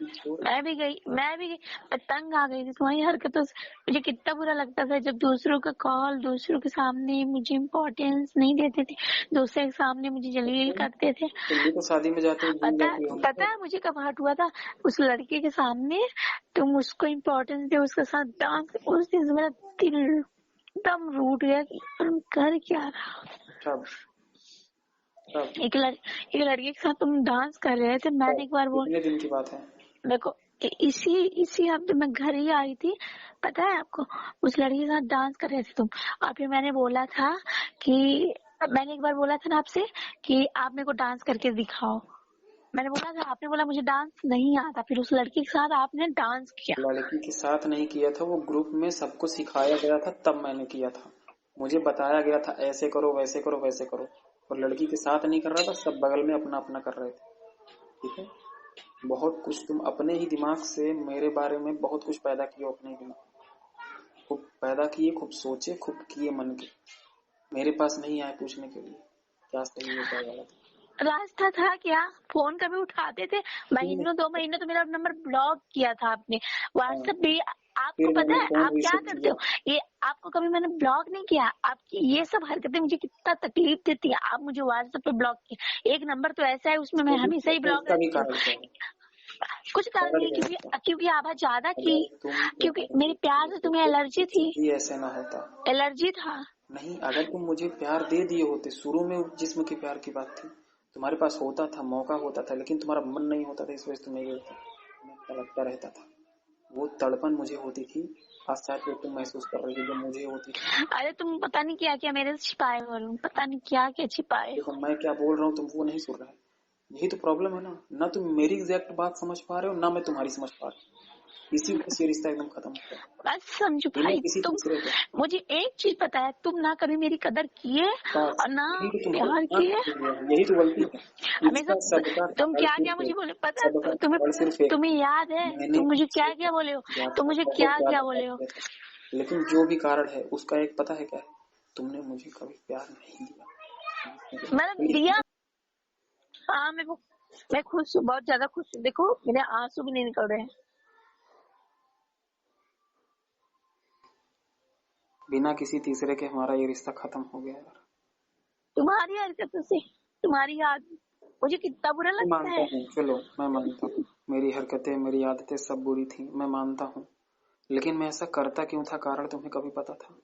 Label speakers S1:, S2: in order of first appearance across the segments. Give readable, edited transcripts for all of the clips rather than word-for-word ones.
S1: छोड़।
S2: मैं भी गई, मैं तंग आ गई थी तुम्हारी हरकतों से। मुझे कितना बुरा लगता था जब दूसरों का कॉल दूसरों के सामने मुझे इम्पोर्टेंस नहीं देते थे, दूसरे के सामने मुझे जलील करते थे।
S1: तुम भी तो शादी में जाते हो भूल जाती हो।
S2: पता है मुझे कब हर्ट हुआ था? उस लड़के के सामने तुम उसको इम्पोर्टेंस दे, उसके साथ डांस, उस दिन मेरा दिल एकदम रूठ गया कि तुम कर क्या रहा।
S1: कब कब
S2: एक लड़के के साथ तुम डांस कर रहे थे, मैंने एक बार
S1: कितने दिन की बात है?
S2: देखो इसी हफ्ते मैं घर ही आई थी, पता है आपको? उस लड़की के साथ डांस कर रहे थे तुम, और फिर मैंने बोला था कि मैंने एक बार बोला था ना आपसे कि आप मेरे को डांस करके दिखाओ। मैंने बोला था, आपने बोला मुझे डांस नहीं आता, फिर उस लड़की के साथ आपने डांस किया।
S1: लड़की के साथ नहीं किया था, वो ग्रुप में सबको सिखाया गया था तब मैंने किया था। मुझे बताया गया था ऐसे करो वैसे करो वैसे करो, और लड़की के साथ नहीं कर रहा था, सब बगल में अपना अपना कर रहे थे। ठीक है, बहुत कुछ तुम अपने ही दिमाग से मेरे बारे में बहुत कुछ पैदा किए, अपने ही दिमाग खूब पैदा किए, खूब सोचे, खूब किए मन के। मेरे पास नहीं आए पूछने के लिए क्या सही है क्या गलत है।
S2: रास्ता था क्या? फोन कभी उठाते थे? महीनों 2 महीने तो मेरा नंबर ब्लॉक किया था आपने, व्हाट्सएप भी। आपको
S1: फिर
S2: पता
S1: मैंने
S2: है
S1: फोन
S2: आप क्या
S1: रिसीव
S2: करते
S1: किया।
S2: हो? ये आपको कभी मैंने ब्लॉक नहीं किया। आपकी ये सब हरकतें मुझे कितना तकलीफ देती है। आप मुझे व्हाट्सएप पे ब्लॉक किए, एक नंबर तो ऐसा है उसमें मैं हमेशा ही ब्लॉक
S1: उसका भी
S2: रखती हूँ।
S1: कारण क्या है?
S2: कुछ कारण
S1: कारण
S2: नहीं,
S1: क्या है उसका?
S2: क्योंकि आवाज ज्यादा की,
S1: अगर तुम
S2: क्योंकि
S1: प्यार
S2: मेरे प्यार से
S1: देते
S2: तुम्हें
S1: तो
S2: एलर्जी
S1: कुछ
S2: थी।
S1: भी ऐसे ना होता।
S2: एलर्जी था।
S1: नहीं, अगर तुम मुझे प्यार दे दिए होते, शुरू में जिस्म के प्यार की बात थी, तुम्हारे पास होता था, मौका होता था, लेकिन तुम्हारा मन नहीं होता था, इस वजह से तुम नहीं गए थे। मैं तड़पता रहता था, वो तड़पन मुझे होती थी। आज शायद वो तुम महसूस कर रही हो जो मुझे होती थी।
S2: अरे तुम पता नहीं क्या क्या मेरे से छिपाए हो, पता नहीं क्या क्या छिपाए
S1: देखो
S2: हो।
S1: मैं क्या बोल रहा हूँ तुम वो नहीं सुन रहे। यही तो प्रॉब्लम है ना, ना तुम मेरी एग्जैक्ट बात समझ पा रहे हो, ना मैं तुम्हारी समझ पा रहा हूँ। इसी वजह से ये रिश्ता एकदम खत्म हो गया,
S2: बस समझो
S1: बिना
S2: भाई,
S1: किसी
S2: तुम
S1: तीसरे के।
S2: मुझे एक चीज पता है, तुम ना कभी मेरी कदर किए
S1: बस
S2: और ना
S1: यही तो तुम्हारे
S2: प्यार
S1: दिमाग
S2: किए।
S1: में घुस गया है, यही तो गलती है।
S2: हमेशा
S1: इसका सबका
S2: तुम
S1: कारण
S2: क्या क्या
S1: सिर्फ
S2: मुझे
S1: एक,
S2: बोले, पता है
S1: सबका
S2: तुम्हें
S1: कारण सिर्फ एक।
S2: तुम्हें याद है
S1: मैंने
S2: तुम मुझे क्या
S1: सोचा
S2: क्या बोले हो?
S1: किया
S2: तुम
S1: था,
S2: मुझे
S1: बहुत
S2: क्या क्या
S1: ज्यादा प्यार
S2: बोले हो?
S1: किया था, लेकिन जो भी कारण है उसका एक पता है क्या है? तुमने मुझे कभी प्यार नहीं दिया।
S2: मैंने दिया। हाँ मैं खुश हूँ, बहुत ज्यादा खुश हूँ। देखो मेरे आंसू भी नहीं निकल रहे हैं।
S1: बिना किसी तीसरे के हमारा ये रिश्ता खत्म हो गया यार।
S2: तुम्हारी हरकतों से, तुम्हारी याद, मुझे कितना बुरा
S1: मैं
S2: लगता
S1: मानता
S2: है।
S1: हूँ, चलो मैं मानता हूँ, मेरी हरकतें मेरी आदतें सब बुरी थी, मैं मानता हूँ, लेकिन मैं ऐसा करता क्यों था, कारण तुम्हें कभी पता था?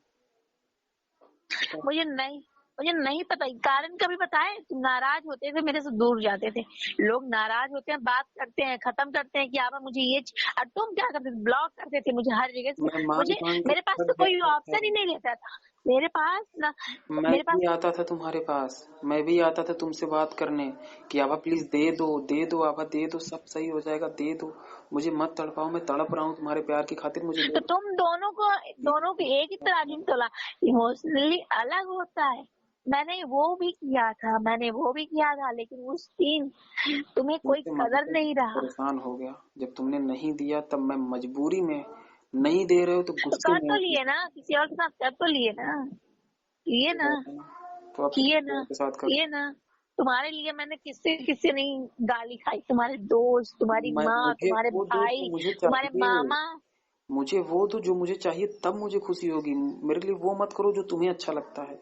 S2: मुझे नहीं पता कारण कभी बताए। तुम नाराज होते थे, मेरे से दूर जाते थे। लोग नाराज होते हैं, बात करते हैं, खत्म करते हैं कि आप मुझे ये और तुम क्या करते थे? ब्लॉक करते थे मुझे हर जगह से।
S1: मैं मांग मांग के
S2: मेरे पास
S1: थक
S2: तो कोई
S1: जाता था।
S2: ऑप्शन ही नहीं रहता था। मेरे पास ना
S1: मैं
S2: मेरे पास
S1: भी आता था तुम्हारे पास, मैं भी आता था तुमसे बात करने कि आभा प्लीज दे दो आभा, दे दो, सब सही हो जाएगा, दे दो, मुझे मत तड़पाओ, मैं तड़प रहा हूँ तुम्हारे प्यार की खातिर, मुझे दे
S2: तो
S1: दो।
S2: तुम दोनों को एक ही तरह नहीं तोला। इमोशनली अलग होता है। मैंने वो भी किया था, लेकिन उस दिन तुम्हें कोई
S1: तुमसे
S2: कदर
S1: मांगकर
S2: नहीं रहा।
S1: परेशान हो गया, जब तुमने नहीं दिया तब मैं मजबूरी में, नहीं दे रहे हो तो
S2: तो
S1: गुस्से
S2: कर
S1: में
S2: तो
S1: आके
S2: लिए ना, किसी और के साथ कर तो लिए ना, किए ना,
S1: तो अब
S2: किए
S1: किसी
S2: ना,
S1: और के साथ कर।
S2: किए ना। तुम्हारे लिए मैंने किससे किससे नहीं गाली खाई। तुम्हारे दोस्त, तुम्हारी माँ,
S1: मुझे
S2: तुम्हारे
S1: वो दो जो
S2: भाई,
S1: मुझे
S2: तुम्हारे
S1: चाहिए,
S2: मामा।
S1: मुझे वो दो जो मुझे चाहिए, तब मुझे खुशी होगी। मेरे लिए वो मत करो जो तुम्हें अच्छा लगता है,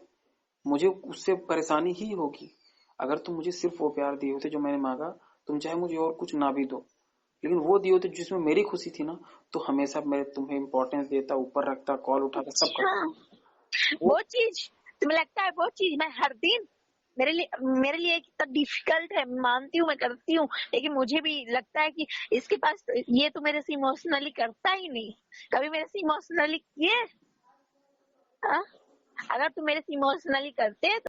S1: मुझे उससे परेशानी ही होगी। अगर तुम मुझे सिर्फ वो प्यार दिए होते जो मैंने मांगा, तुम चाहे मुझे और कुछ ना भी दो, लेकिन वो दिए होते जिसमें मेरी खुशी थी ना, तो हमेशा मैं तुम्हें इम्पोर्टेंस देता, ऊपर रखता, कॉल उठाता, सब
S2: अच्छा,
S1: करता। वो
S2: वो चीज तुम्हें लगता है? वो चीज मैं हर दिन, मेरे लिए कितना डिफिकल्ट है, मानती हूँ, मैं करती हूँ, लेकिन मुझे भी लगता है कि इसके पास ये तो मेरे से इमोशनली करता ही नहीं। कभी मेरे से इमोशनली किए? हाँ? अगर तुम मेरे से इमोशनली करते